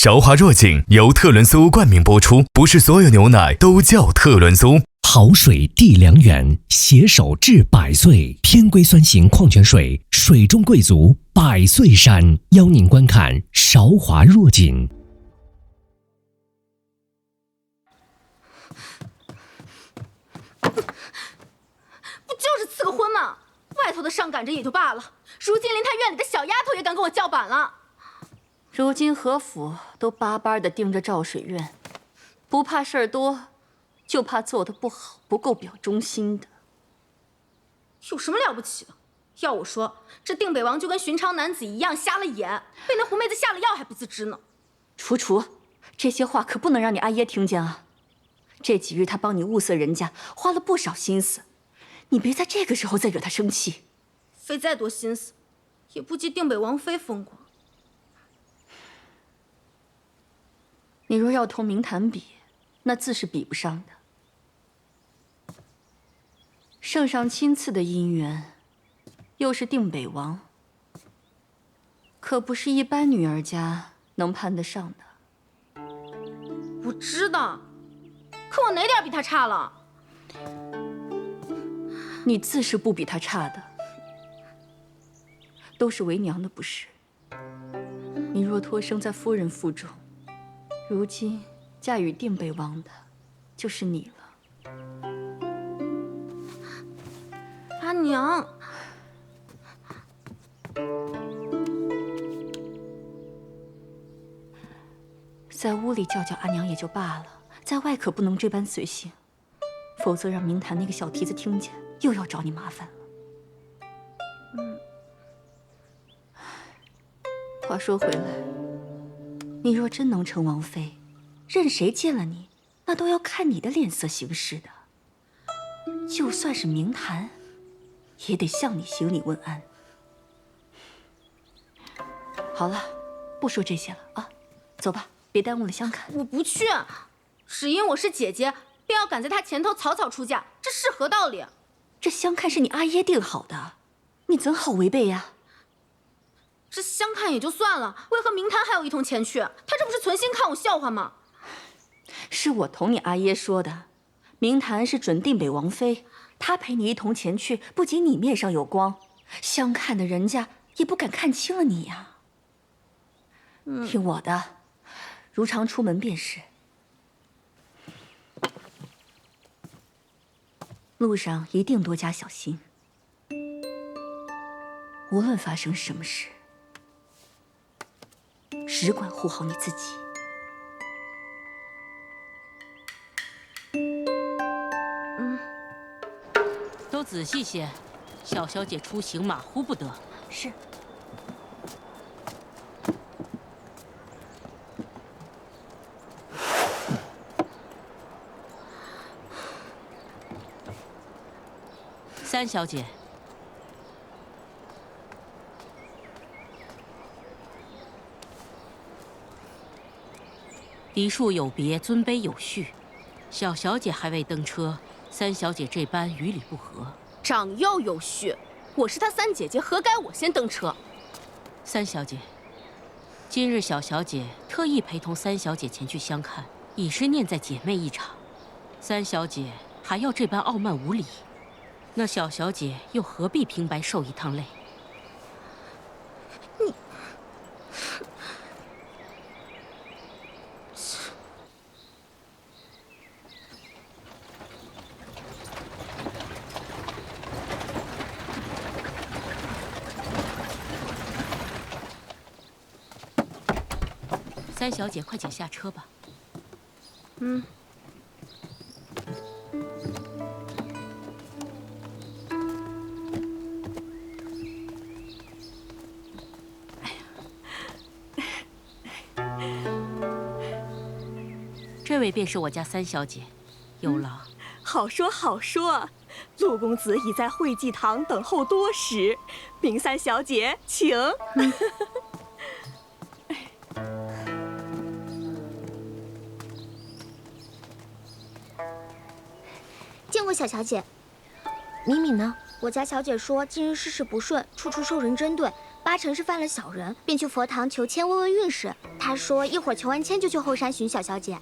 韶华若锦由特仑苏冠名播出，不是所有牛奶都叫特仑苏。好水地良缘，携手至百岁。天归酸型矿泉水，水中贵族百岁山，邀您观看韶华若锦。不就是赐个婚吗？外头的上赶着也就罢了，如今连他院里的小丫头也敢跟我叫板了。如今何府都巴巴地盯着赵水院，不怕事儿多，就怕做得不好，不够表忠心的。有什么了不起的？要我说，这定北王就跟寻常男子一样瞎了眼，被那狐妹子下了药还不自知呢。楚，这些话可不能让你阿耶听见啊！这几日他帮你物色人家，花了不少心思，你别在这个时候再惹他生气。费再多心思，也不及定北王妃风光。你若要同明坛比，那自是比不上的。圣上亲赐的姻缘，又是定北王，可不是一般女儿家能攀得上的。我知道，可我哪点比他差了？你自是不比他差的，都是为娘的不是。你若托生在夫人腹中，如今嫁与定北王的，就是你了。阿娘，在屋里叫叫阿娘也就罢了，在外可不能这般随性，否则让明坛那个小蹄子听见，又要找你麻烦了。话说回来，你若真能成王妃，任谁见了你，那都要看你的脸色行事的。就算是明坛，也得向你行礼问安。好了，不说这些了啊，走吧，别耽误了相看。我不去，只因我是姐姐，便要赶在他前头草草出嫁，这是何道理？这相看是你阿耶定好的，你怎好违背呀？这相看也就算了，为何明坛还要一同前去？他这不是存心看我笑话吗？是我同你阿耶说的，明坛是准定北王妃，他陪你一同前去，不仅你面上有光，相看的人家也不敢看清了你呀。听我的，如常出门便是。路上一定多加小心，无论发生什么事，只管护好你自己。都仔细些，小小姐出行马虎不得。是。三小姐，嫡庶有别，尊卑有序。小小姐还未登车，三小姐这般于理不合。长幼有序，我是她三姐姐，何该我先登车？三小姐，今日小小姐特意陪同三小姐前去相看，已是念在姐妹一场。三小姐还要这般傲慢无礼，那小小姐又何必平白受一趟累？你，三小姐，快请下车吧。这位便是我家三小姐，有劳。好说好说，陆公子已在会稽堂等候多时，明三小姐请。见过小小姐。敏敏呢？我家小姐说近日事事不顺，处处受人针对，8成是犯了小人，便去佛堂求签问问运势。她他说一会儿求完签就去后山寻小小姐。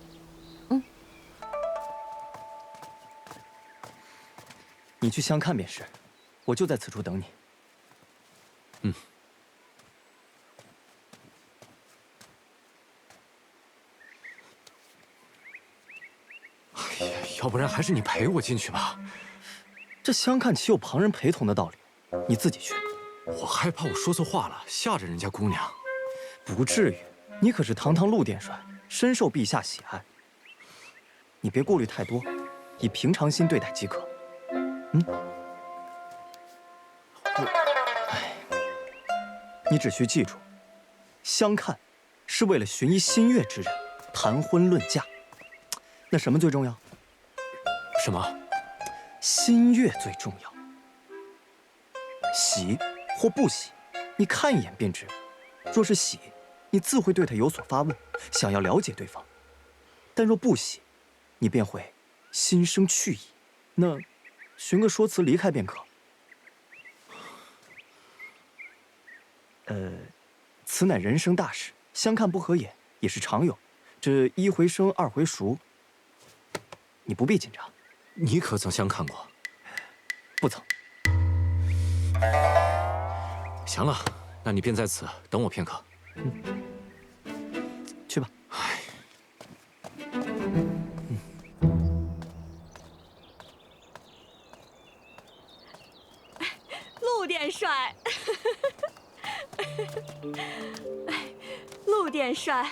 你去相看便是，我就在此处等你。哎呀，要不然还是你陪我进去吧。这相看岂有旁人陪同的道理？你自己去。我害怕我说错话了，吓着人家姑娘。不至于，你可是堂堂陆殿帅，深受陛下喜爱。你别顾虑太多，以平常心对待即可。你只需记住，相看是为了寻一心悦之人，谈婚论嫁。那什么最重要？什么？心悦最重要。喜或不喜，你看一眼便知。若是喜，你自会对他有所发问，想要了解对方；但若不喜，你便会心生去意。那寻个说辞离开便可。此乃人生大事，相看不合眼也是常有。这一回生，二回熟，你不必紧张。你可曾相看过？不曾。行了，那你便在此等我片刻。去吧。陆殿帅，陆殿帅，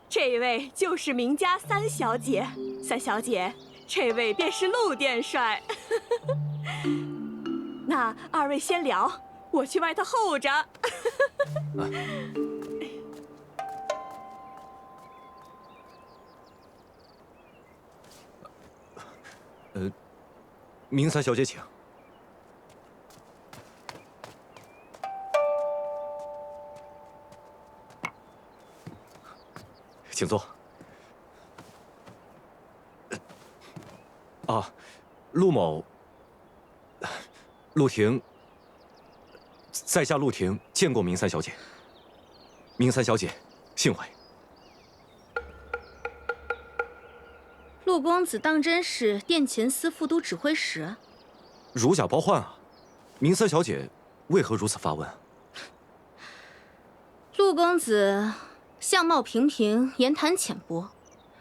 这位就是明家三小姐。三小姐，这位便是陆殿帅。那二位先聊，我去外头候着。明三小姐请。请坐。陆某，陆廷，在下陆廷见过明三小姐。明三小姐，幸会。陆公子当真是殿前司副都指挥使？如假包换啊！明三小姐为何如此发问？陆公子相貌平平，言谈浅薄，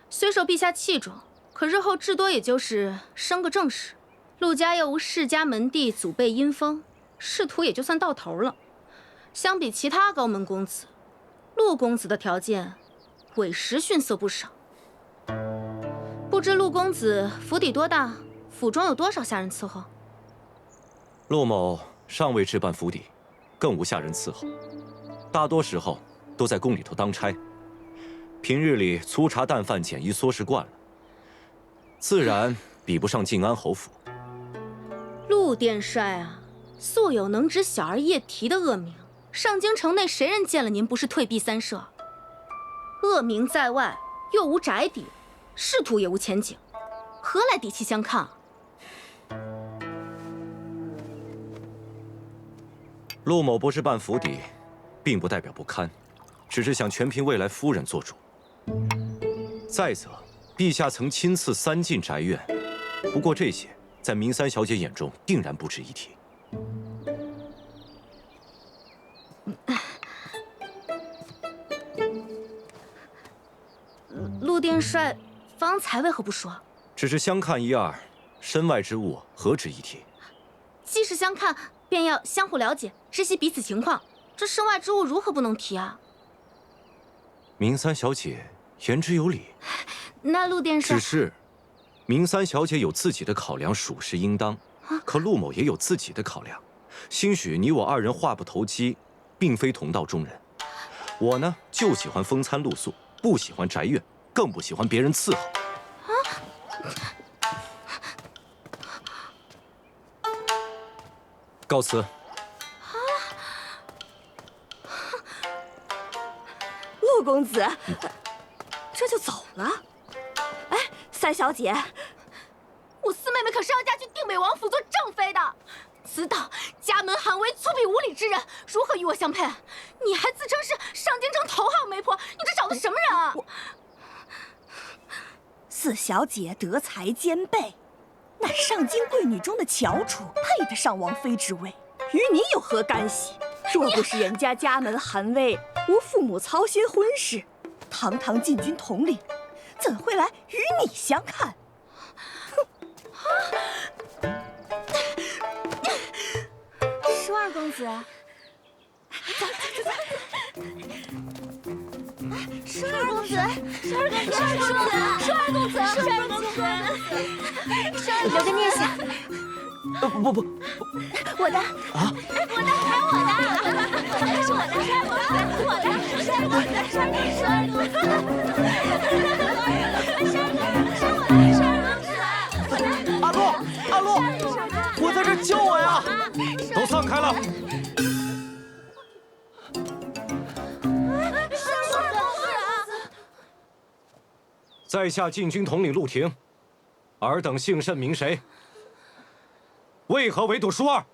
虽受陛下器重，可日后至多也就是升个正室。陆家又无世家门第，祖辈阴风，仕途也就算到头了。相比其他高门公子，陆公子的条件委实逊色不少。不知陆公子府邸多大？府中有多少下人伺候？陆某尚未置办府邸，更无下人伺候，大多时候都在宫里头当差。平日里粗茶淡饭、简衣缩食惯了，自然比不上晋安侯府。陆殿帅啊，素有能指小儿夜啼的恶名，上京城内谁人见了您不是退避三舍？恶名在外，又无宅邸，仕途也无前景，何来底气相抗啊？陆某不是办府邸，并不代表不堪，只是想全凭未来夫人做主。再则，陛下曾亲赐3进宅院，不过这些在明三小姐眼中定然不值一提。陆殿帅方才为何不说？只是相看一二，身外之物何值一提？既是相看，便要相互了解，知悉彼此情况。这身外之物如何不能提啊？明三小姐言之有理。那陆殿帅，只是明三小姐有自己的考量，属实应当。可陆某也有自己的考量，兴许你我二人话不投机，并非同道中人。我呢，就喜欢风餐露宿，不喜欢宅院，更不喜欢别人伺候。告辞。陆公子，这就走了？哎，三小姐，我四妹妹可是要嫁去定北王府做正妃的。此等家门寒微、粗鄙无礼之人，如何与我相配？你还自称是上京城头号媒婆，你这找的什么人啊？四小姐德才兼备，乃上京贵女中的翘楚，配得上王妃之位，与你有何干系？若不是人家家门寒微，无父母操心婚事，堂堂禁军统领，怎会来与你相看？舒二公子，舒二公子，舒二公子，舒二公子，舒二公子，舒二公子，留个念想。不，我的啊！我的，还我的，还是我的，我的，是我的，是二公子，阿洛，我在这儿，救我呀！都散开了！在下禁军统领陆廷，尔等姓甚名谁？为何围堵舒二？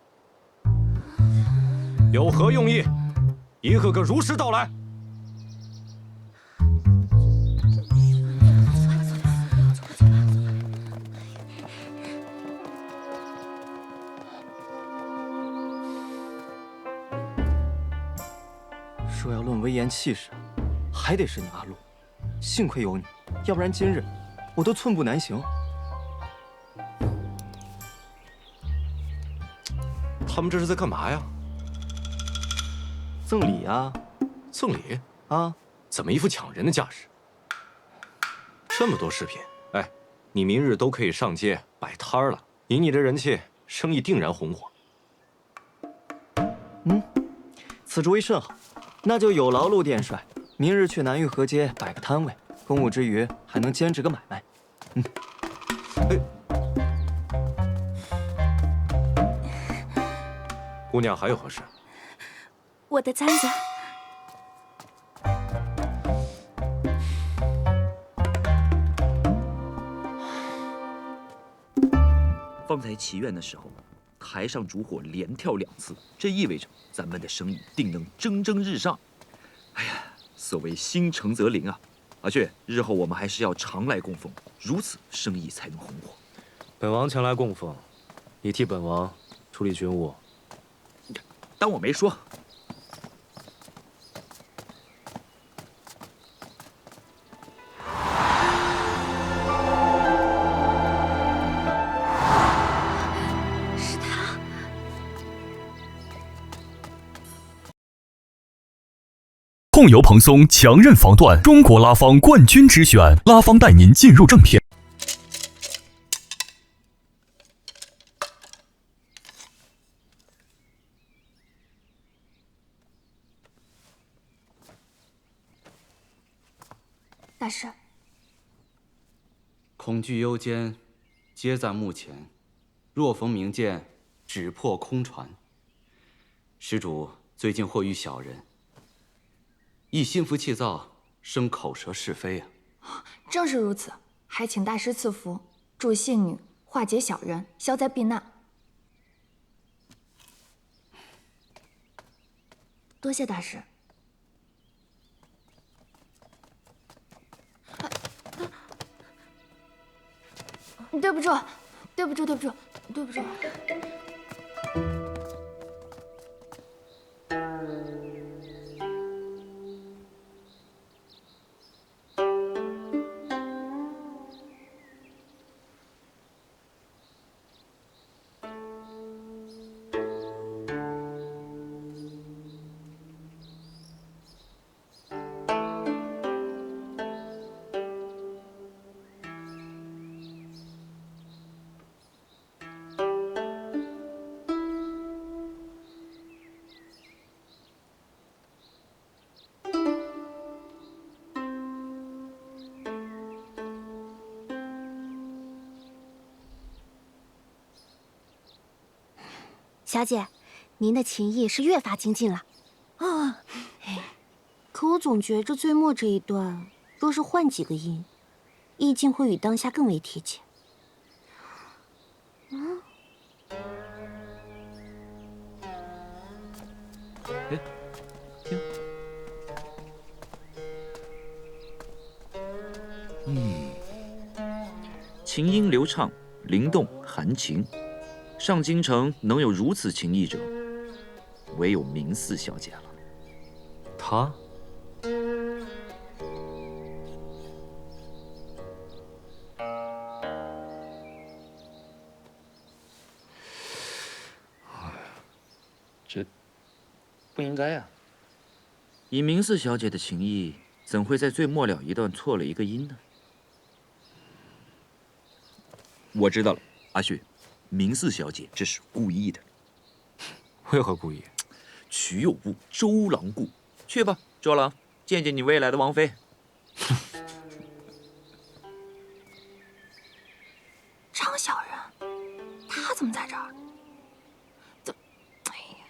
有何用意？一个个如实道来。若要论威严气势，还得是你阿洛。幸亏有你，要不然今日我都寸步难行。他们这是在干嘛呀？赠礼呀！赠礼啊？怎么一副抢人的架势？这么多饰品，哎，你明日都可以上街摆摊儿了。以你的人气，生意定然红火。此主意甚好，那就有劳陆殿帅，明日去南御河街摆个摊位，公务之余还能兼职个买卖。姑娘还有何事？我的簪子。方才祈愿的时候，台上烛火连跳2次，这意味着咱们的生意定能蒸蒸日上。哎呀，所谓心诚则灵啊！阿雀，日后我们还是要常来供奉，如此生意才能红火。本王前来供奉，你替本王处理军务。当我没说。是他。控油蓬松，强韧防断，中国拉芳冠军之选，拉芳带您进入正片。大师，恐惧幽间，皆在目前。若逢明剑，只破空传。施主最近或遇小人，亦心浮气躁，生口舌是非啊。正是如此，还请大师赐福，助信女化解小人，消灾避难。多谢大师。对不住，对不住，对不住，对不住。小姐，您的琴艺是越发精进了。啊，可我总觉着最末这一段，若是换几个音，意境会与当下更为贴切。哎，听。琴音流畅，灵动含情，上京城能有如此情意者，唯有明寺小姐了。她？这不应该呀。以明寺小姐的情意，怎会在最末了一段错了一个音呢？我知道了，阿旭，明寺小姐这是故意的。为何故意？曲有误，周郎顾。去吧，周郎，见见你未来的王妃。张小人，他怎么在这儿？哎呀，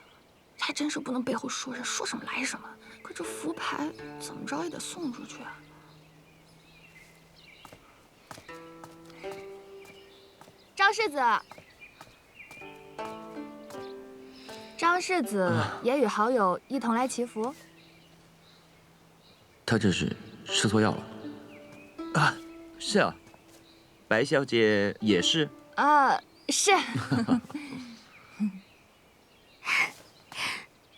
还真是不能背后说人，说什么来什么。可这符牌怎么着也得送出去啊。张世子，张世子也与好友一同来祈福。他这是吃错药了。啊，是啊，白小姐也是。啊，是。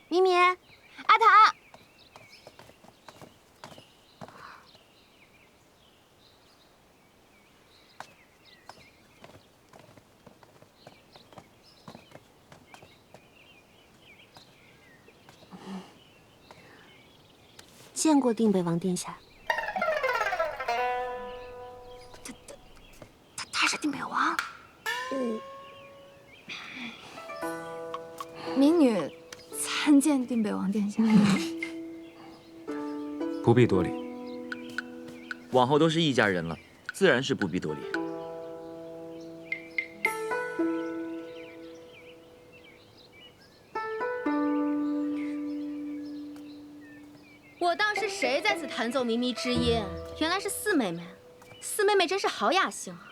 咪咪，阿唐。见过定北王殿下。他是定北王。民女参见定北王殿下。不必多礼。往后都是一家人了，自然是不必多礼。我当是谁在此弹奏靡靡之音，原来是四妹妹。四妹妹真是好雅兴啊！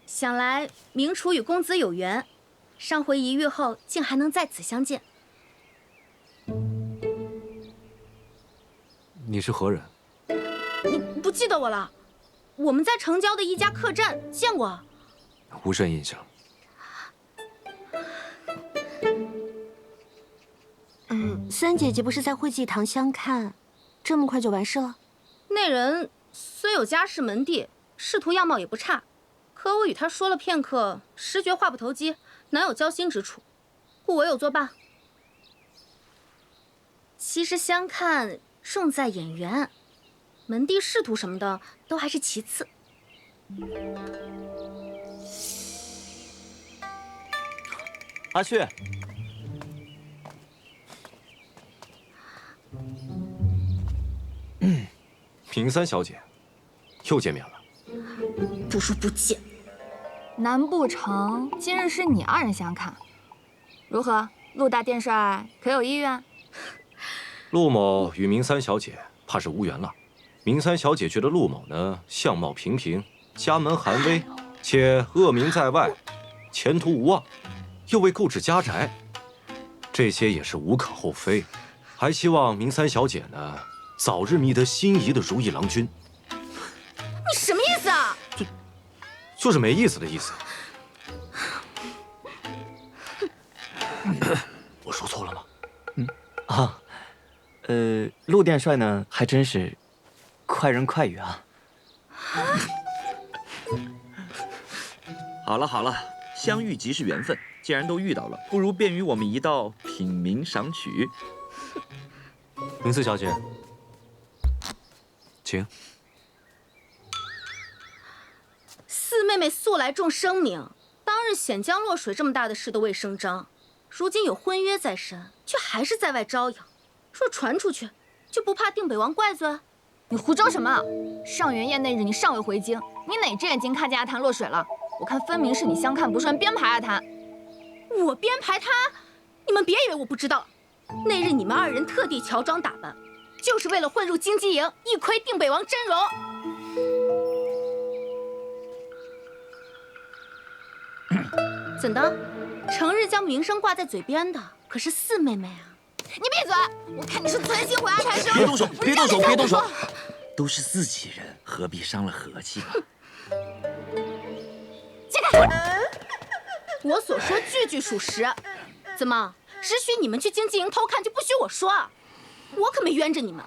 想来明楚与公子有缘，上回一遇后，竟还能在此相见。你是何人？你不记得我了？我们在城郊的一家客栈见过。无甚印象。三姐姐不是在会稽堂相看，这么快就完事了？那人虽有家世门第，仕途样貌也不差，可我与他说了片刻，实觉话不投机，难有交心之处，故唯有作罢。其实相看重在眼缘，门第仕途什么的都还是其次。阿旭。平三小姐，又见面了。不说不见。难不成今日是你二人相看？如何，陆大殿帅可有意愿？陆某与明三小姐怕是无缘了。明三小姐觉得陆某呢，相貌平平，家门寒微，且恶名在外，前途无望，又未购置家宅，这些也是无可厚非。还希望明三小姐呢，早日觅得心仪的如意郎君。你什么意思啊？就是没意思的意思。我说错了吗？陆殿帅呢，还真是快人快语啊。好了好了，相遇即是缘分，既然都遇到了，不如便于我们一道品茗赏曲。明四小姐，请。四妹妹素来重声名，当日显江落水这么大的事都未声张，如今有婚约在身，却还是在外招摇。若传出去，就不怕定北王怪罪？你胡诌什么？上元宴那日你尚未回京，你哪只眼睛看见阿谭落水了？我看分明是你相看不顺，编排阿谭。我编排他？你们别以为我不知道，那日你们二人特地乔装打扮，就是为了混入京畿营，一窥定北王真容。怎的？成日将名声挂在嘴边的，可是四妹妹啊！你闭嘴！我看你是存心毁阿谭生日。别动手！别动手！别动手！我都是自己人，何必伤了和气嘛？起开！我所说句句属实。怎么，只许你们去经济营偷看，就不许我说？我可没冤着你们。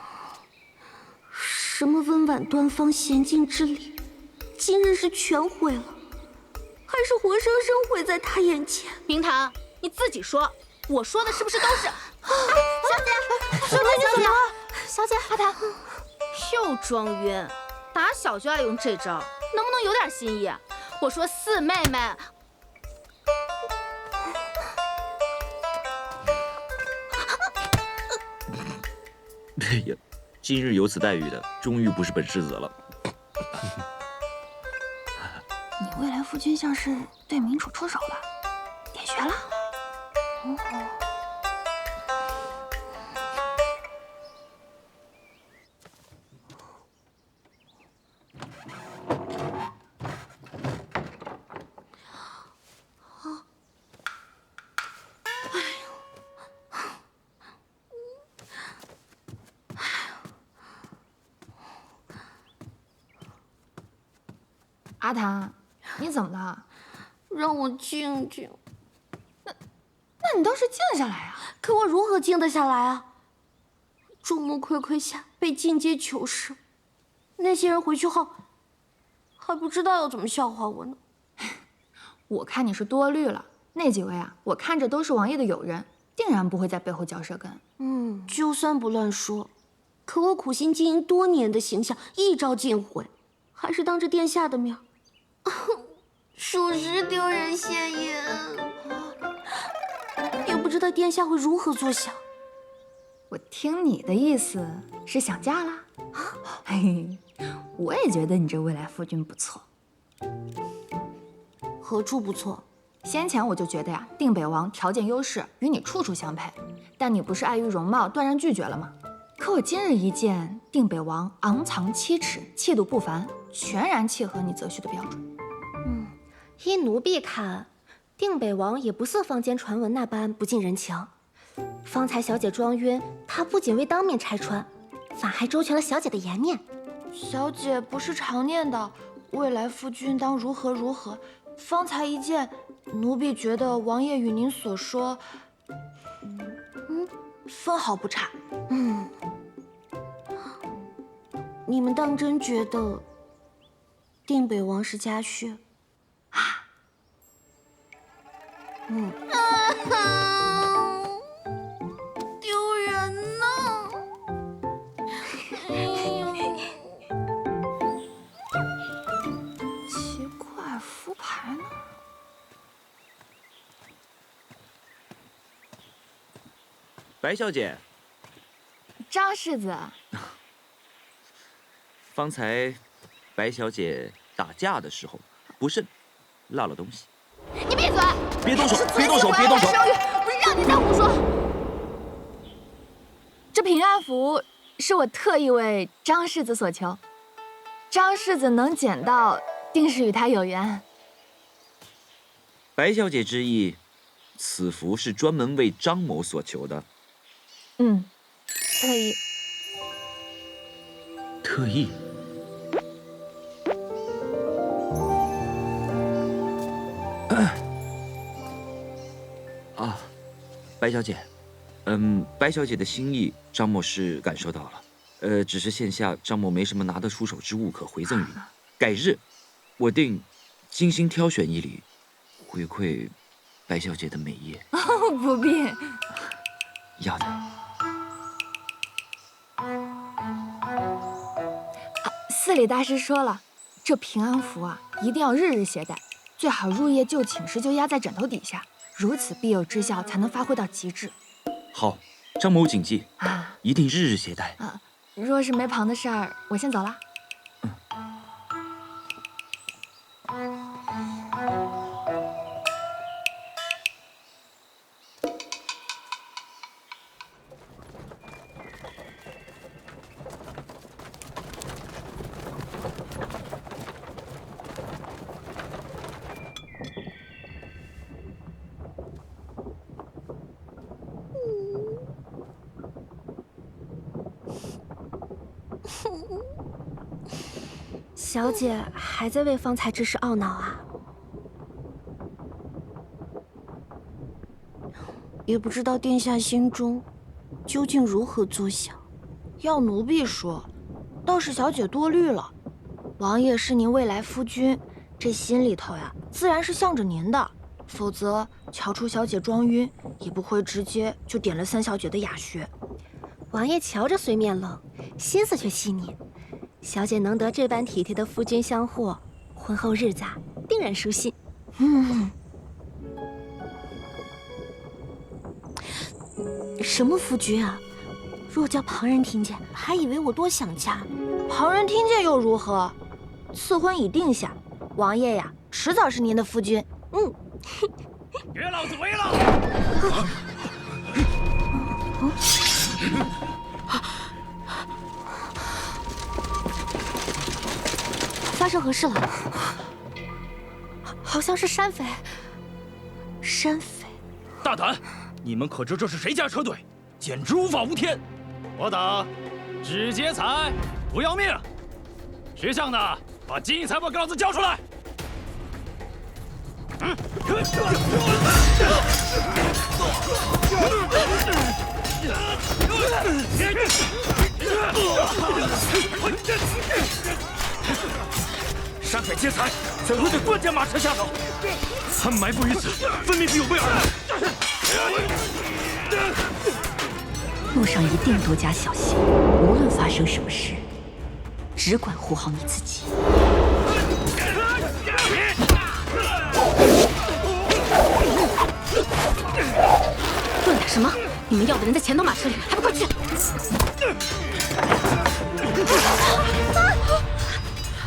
什么温婉端方、娴静之礼，今日是全毁了，还是活生生毁在他眼前？明堂，你自己说，我说的是不是都是？小姐，你怎么了？小姐，阿谭又装晕，打小就爱用这招，能不能有点新意？我说四妹妹。哎呀，今日有此待遇的，终于不是本世子了。你未来夫君像是对明楚出手了，点穴了。阿谭，你怎么了？让我静静。那你倒是静下来啊！可我如何静得下来啊？众目睽睽下被进阶囚视，那些人回去后还不知道要怎么笑话我呢。我看你是多虑了。那几位啊，我看着都是王爷的友人，定然不会在背后嚼舌根。就算不乱说，可我苦心经营多年的形象一朝尽毁，还是当着殿下的面，属实丢人现眼。也不知道殿下会如何作想。我听你的意思是想嫁啦？嘿嘿，我也觉得你这未来夫君不错。何处不错？先前我就觉得呀，定北王条件优势，与你处处相配，但你不是碍于容貌断然拒绝了吗？可我今日一见，定北王昂藏7尺，气度不凡，全然契合你择婿的标准。依奴婢看，定北王也不似坊间传闻那般不近人情。方才小姐装晕，他不仅未当面拆穿，反还周全了小姐的颜面。小姐不是常念的未来夫君当如何如何，方才一见，奴婢觉得王爷与您所说，分毫不差。你们当真觉得定北王是家婿？丢人呢！奇怪，福牌呢？白小姐，张世子，方才白小姐打架的时候不慎落了东西。你闭嘴！别动手！是别动手！别动手！不是让你再胡说。这平安符是我特意为张世子所求，张世子能捡到，定是与他有缘。白小姐之意，此符是专门为张某所求的。特意。特意。白小姐，白小姐的心意，张某是感受到了。只是线下张某没什么拿得出手之物可回赠于你。改日，我定精心挑选一礼，回馈白小姐的美业。不必。要的。寺里大师说了，这平安符啊，一定要日日携带，最好入夜就寝时就压在枕头底下。如此必有之效，才能发挥到极致。好，张某谨记，一定日日携带。若是没旁的事儿，我先走了。小姐还在为方才之事懊恼啊？也不知道殿下心中究竟如何作想。要奴婢说，倒是小姐多虑了。王爷是您未来夫君，这心里头呀，自然是向着您的。否则，瞧出小姐装晕，也不会直接就点了三小姐的哑穴。王爷瞧着虽面冷，心思却细腻。小姐能得这般体贴的夫君相护，婚后日子定然舒心。什么夫君啊？若叫旁人听见，还以为我多想家。旁人听见又如何？赐婚已定下，王爷呀，迟早是您的夫君。给老子围了！发生何事了？好像是山匪。山匪！大胆！你们可知这是谁家车队？简直无法无天！我等只劫财，不要命！识相的，把金银财宝给老子交出来！山匪劫财，怎会对官家马车下手？他埋伏于此，分明必有备而来。路上一定多加小心，无论发生什么事，只管护好你自己。乱打什么？你们要的人在前头马车里，还不快去！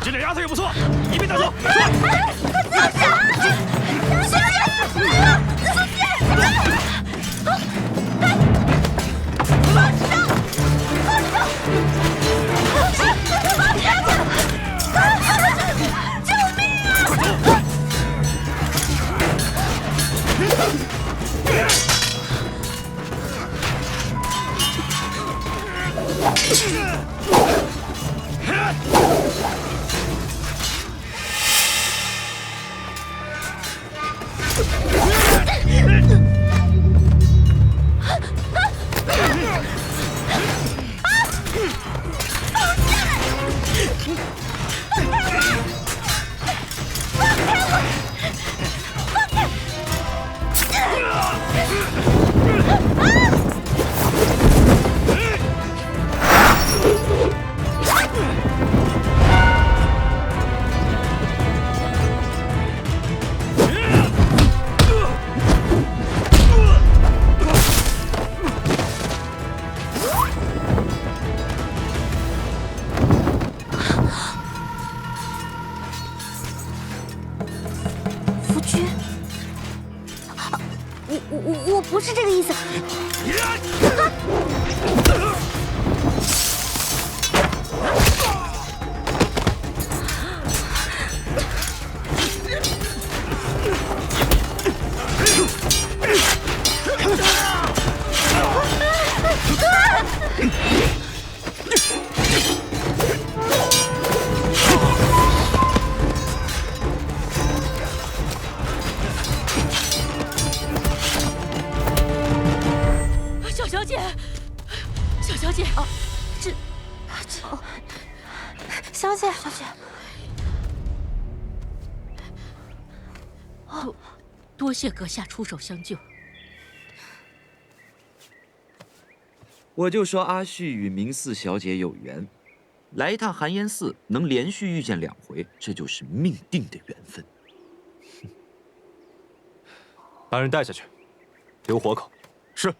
这俩丫头也不错，一并带走。我不是这个意思。多谢阁下出手相救。我就说阿旭与明四小姐有缘，来一趟寒烟寺能连续遇见2回，这就是命定的缘分。把人带下去，留活口。是。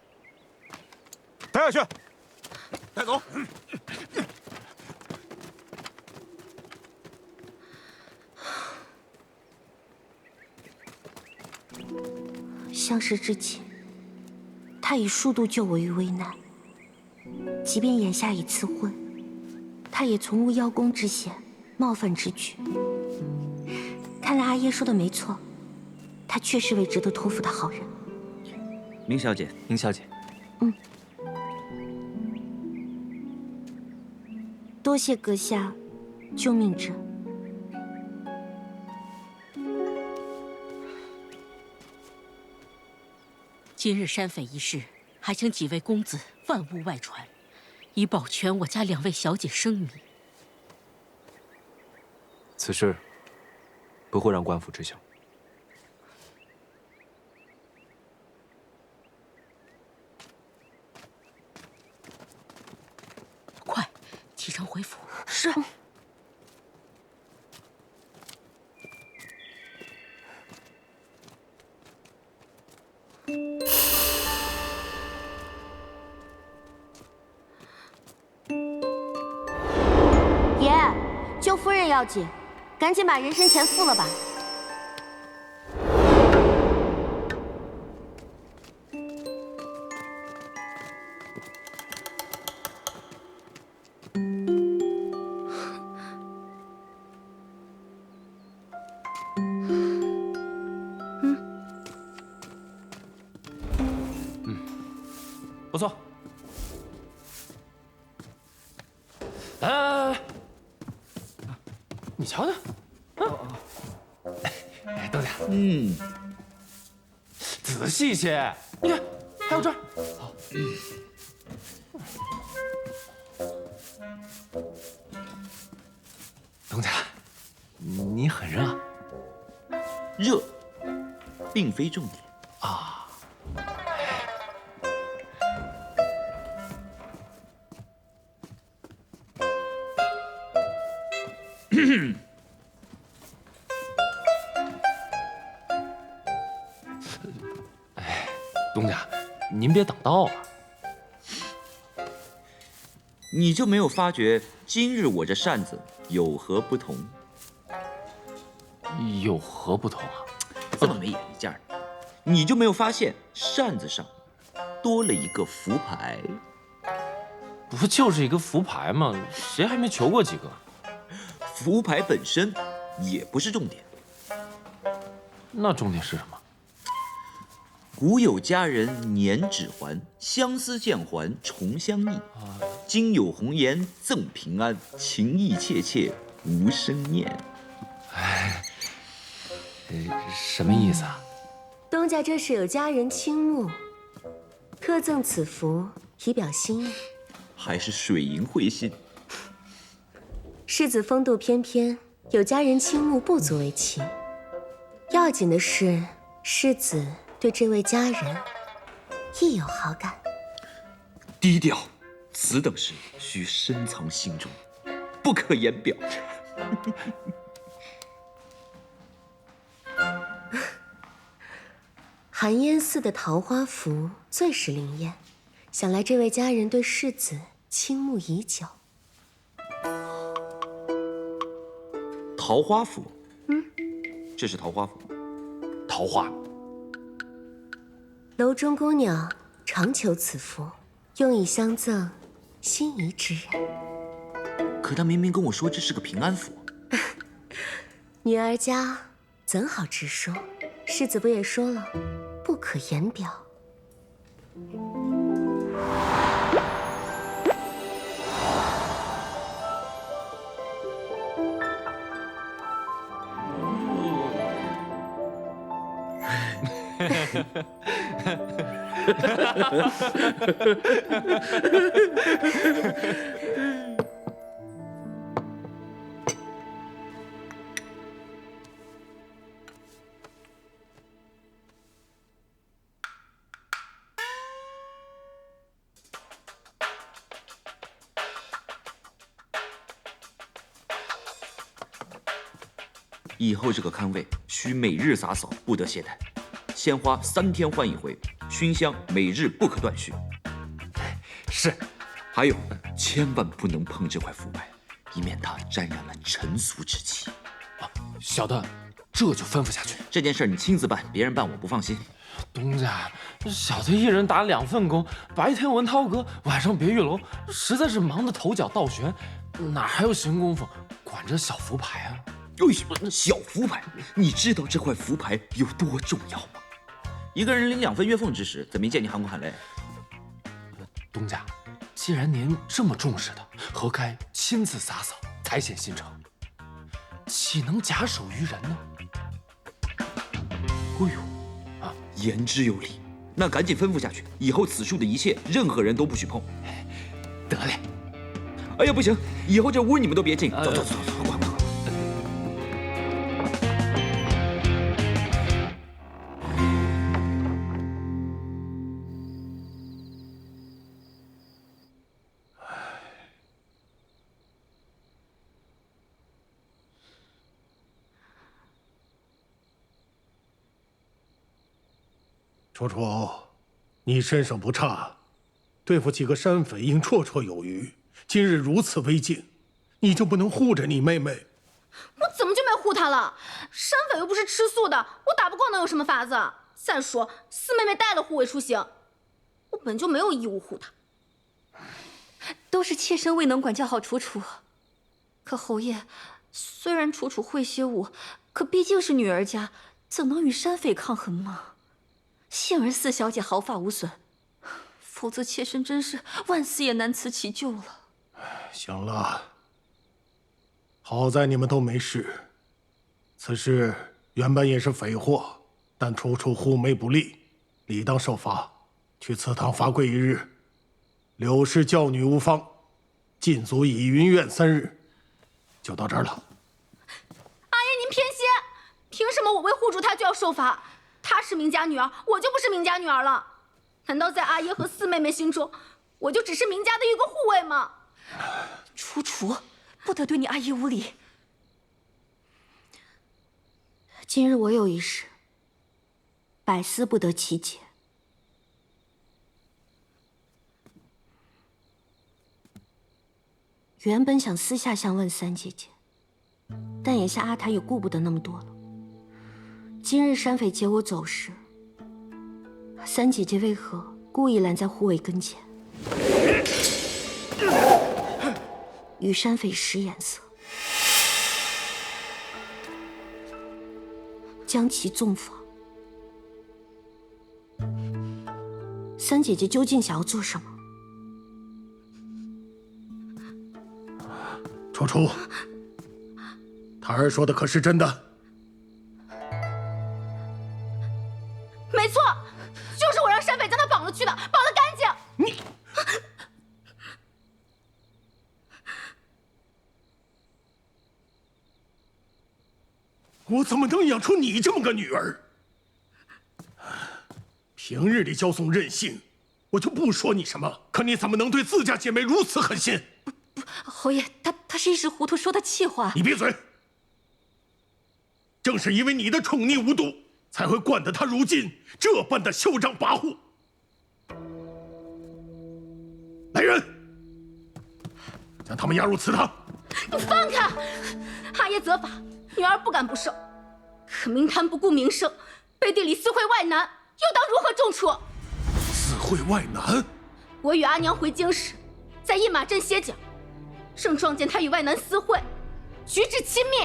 带下去。带走。相识之前，他已数度救我于危难。即便眼下已赐婚，他也从无邀功之嫌、冒犯之举。看来阿耶说的没错，他确是位值得托付的好人。明小姐，明小姐，多谢阁下救命之恩。今日山匪一事，还请几位公子万勿外传，以保全我家2位小姐生命。此事不会让官府知晓。快，启程回府。是。爷，救夫人要紧，赶紧把人参钱付了吧。不错。你瞧瞧，东家，仔细些，你看，还有这儿。东家，你很热啊。热，并非重点啊。东家，您别挡道啊！你就没有发觉今日我这扇子有何不同？有何不同啊？这么没眼力劲儿，你就没有发现扇子上多了一个福牌？不就是一个福牌吗？谁还没求过几个？福牌本身也不是重点。那重点是什么？古有佳人粘指环，相思见还重相忆。今有红颜赠平安，情意切切无生念。哎，什么意思啊？东家这是有佳人倾慕，特赠此符以表心意。还是水银会心。世子风度翩翩，有佳人倾慕不足为奇。要紧的是，世子对这位佳人亦有好感。低调，此等事需深藏心中，不可言表。寒烟寺的桃花符最是灵验，想来这位佳人对世子倾慕已久。桃花符，这是桃花符。桃花。楼中姑娘常求此符，用以相赠心仪之人。可他明明跟我说这是个平安符。女儿家怎好直说？世子不也说了，不可言表。以后这个龛位需每日洒扫，不得懈怠。鲜花3天换一回，熏香每日不可断续。是。还有，千万不能碰这块符牌，以免它沾染了尘俗之气。小的这就吩咐下去。这件事你亲自办，别人办我不放心。东家，小的一人打2份工，白天文涛阁，晚上别玉楼，实在是忙得头脚倒旋，哪还有闲工夫管这小符牌啊？小符牌，你知道这块符牌有多重要吗？一个人领2份月俸之时，怎没见你喊苦喊累？东家，既然您这么重视他，何该亲自洒扫，才显心诚？岂能假手于人呢？哎呦，言之有理，那赶紧吩咐下去，以后此处的一切，任何人都不许碰。得嘞。哎呀，不行，以后这屋你们都别进，走，快快快！楚楚，你身手不差，对付几个山匪应绰绰有余。今日如此危境，你就不能护着你妹妹？我怎么就没护她了？山匪又不是吃素的，我打不过能有什么法子？再说四妹妹带了护卫出行，我本就没有义务护她。都是妾身未能管教好楚楚。可侯爷，虽然楚楚会些武，可毕竟是女儿家，怎能与山匪抗衡呢？幸而四小姐毫发无损，否则妾身真是万死也难辞其咎了。行了，好在你们都没事。此事原本也是匪祸，但楚楚护妹不利，理当受罚。去祠堂罚跪1日，柳氏教女无方，禁足以云院3日。就到这儿了。阿爷您偏心，凭什么我为护住她就要受罚？她是明家女儿，我就不是明家女儿了？难道在阿爷和四妹妹心中，我就只是明家的一个护卫吗？楚楚，不得对你阿爷无礼。今日我有一事，百思不得其解。原本想私下相问三姐姐，但眼下阿谭也顾不得那么多了。今日山匪劫我走时，三姐姐为何故意拦在护卫跟前，与山匪使眼色，将其纵放？三姐姐究竟想要做什么？楚楚，他儿说的可是真的？没错，就是我让山匪将他绑了去的，绑得干净。你，我怎么能养出你这么个女儿？平日里骄纵任性，我就不说你什么，可你怎么能对自家姐妹如此狠心？侯爷，他是一时糊涂说的气话。你闭嘴！正是因为你的宠溺无度，才会惯得他如今这般的嚣张跋扈。来人，将他们押入祠堂。你放开！阿爷责罚，女儿不敢不受。可明坛不顾名声，背地里私会外男，又当如何重处？私会外男？我与阿娘回京时，在印马镇歇脚，正撞见他与外男私会，举止亲密。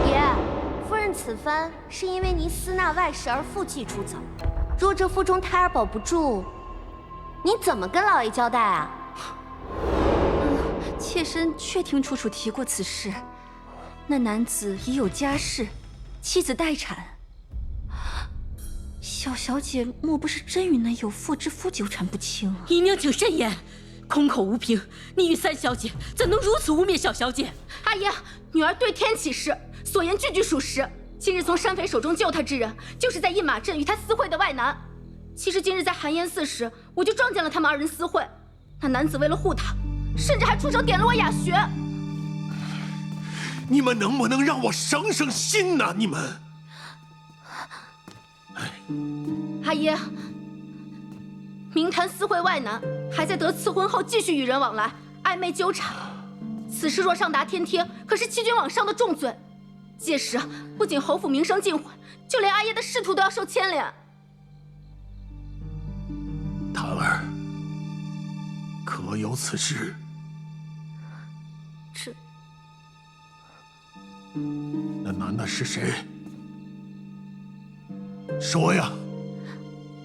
爷，夫人此番是因为您私纳外室而负气出走，若这腹中胎儿保不住，您怎么跟老爷交代啊？妾身确听楚楚提过此事。那男子已有家室，妻子待产。小小姐莫不是真与那有妇之夫纠缠不清啊？姨娘请慎言，空口无凭。你与三小姐怎能如此污蔑小小姐？阿爷，女儿对天起誓，所言句句属实。今日从山匪手中救她之人，就是在印马镇与她私会的外男。其实今日在寒烟寺时，我就撞见了他们2人私会。那男子为了护她，甚至还出手点了我哑穴。你们能不能让我省省心呢？你们，阿爷，明坛私会外男，还在得赐婚后继续与人往来，暧昧纠缠。此事若上达天听，可是欺君罔上的重罪。届时不仅侯府名声尽毁，就连阿爷的仕途都要受牵连。檀儿，可有此事？那男的是谁？说呀！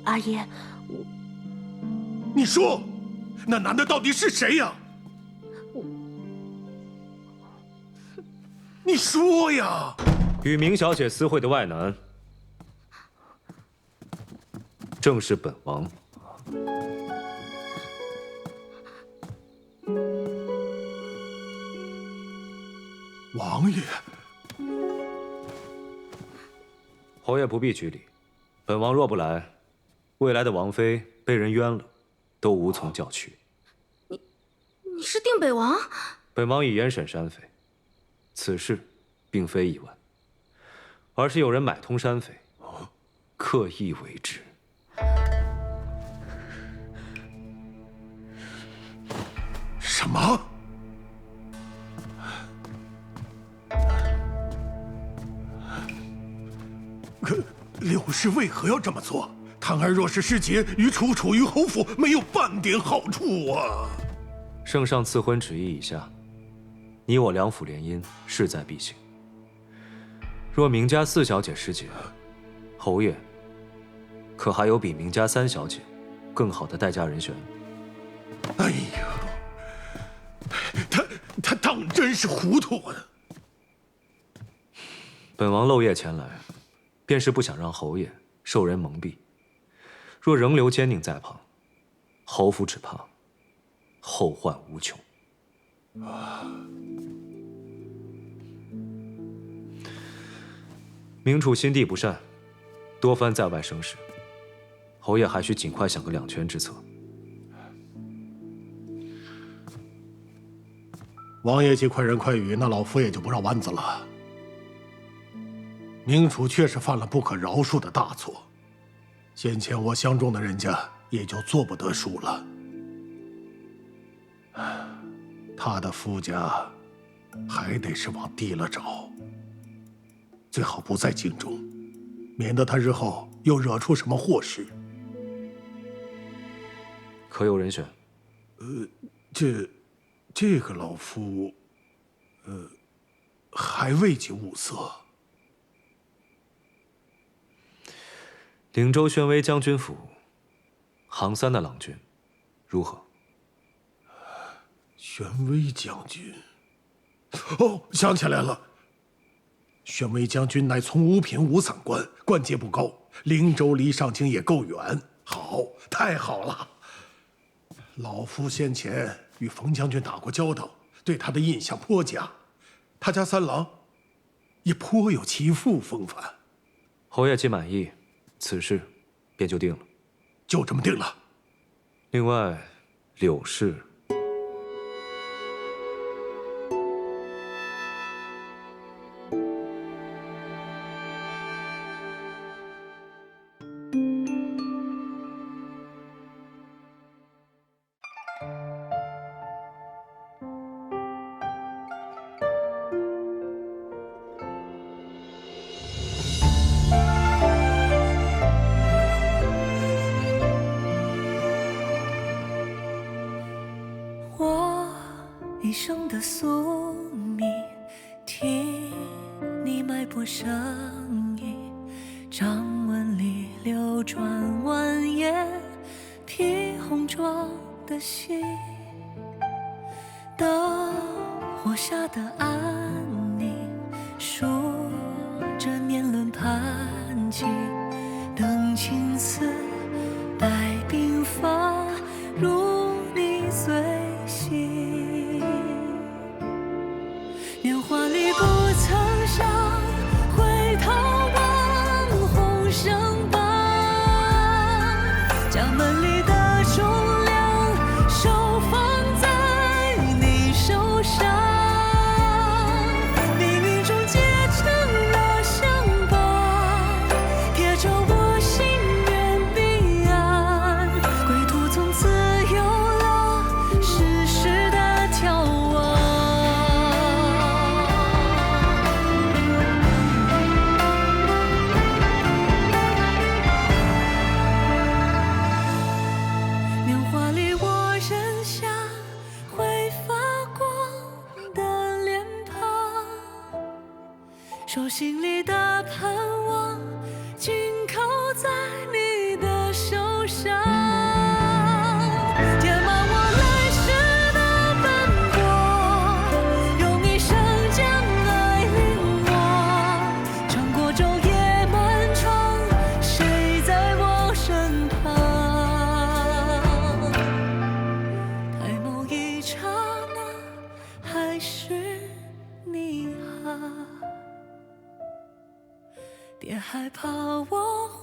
阿爷，你说，那男的到底是谁呀？你说呀！与明小姐私会的外男，正是本王。王爷，侯爷不必拘礼。本王若不来，未来的王妃被人冤了，都无从叫屈。你是定北王？本王已严审山匪，此事并非意外，而是有人买通山匪，刻意为之。什么？可柳氏为何要这么做？檀儿若是失节，与楚楚于侯府没有半点好处啊！圣上赐婚旨意已下，你我两府联姻势在必行。若明家4小姐失节，侯爷可还有比明家3小姐更好的待嫁人选？哎呦，他当真是糊涂啊！本王漏夜前来，便是不想让侯爷受人蒙蔽。若仍留奸佞在旁，侯府只怕后患无穷。明楚心地不善，多番在外生事，侯爷还需尽快想个两全之策。王爷既快人快语，那老夫也就不绕弯子了。明楚确实犯了不可饶恕的大错，先前我相中的人家也就做不得数了。他的夫家还得是往低了找，最好不在京中，免得他日后又惹出什么祸事。可有人选？这个老夫，还未及物色。灵州宣威将军府，行3的郎君，如何？宣威将军，哦，想起来了。宣威将军乃从五品武散官，官阶不高，灵州离上京也够远。好，太好了！老夫先前与冯将军打过交道，对他的印象颇佳。他家3郎也颇有其父风范。侯爷既满意，此事便就定了。就这么定了。另外，柳氏。一生的宿命，听你脉搏声音，掌纹里流转蜿蜒，披红妆的心，灯火下的安宁，数着年轮盘踞，等青丝白鬓发，如你随行。年华里不曾想，回头望红绳绑，家门里的重量，手放在你手上，命运中结成了相伴，贴着我心远彼岸，归途从此有了世事的眺望。手心里的盼望，紧扣在你的手上，填满我别害怕我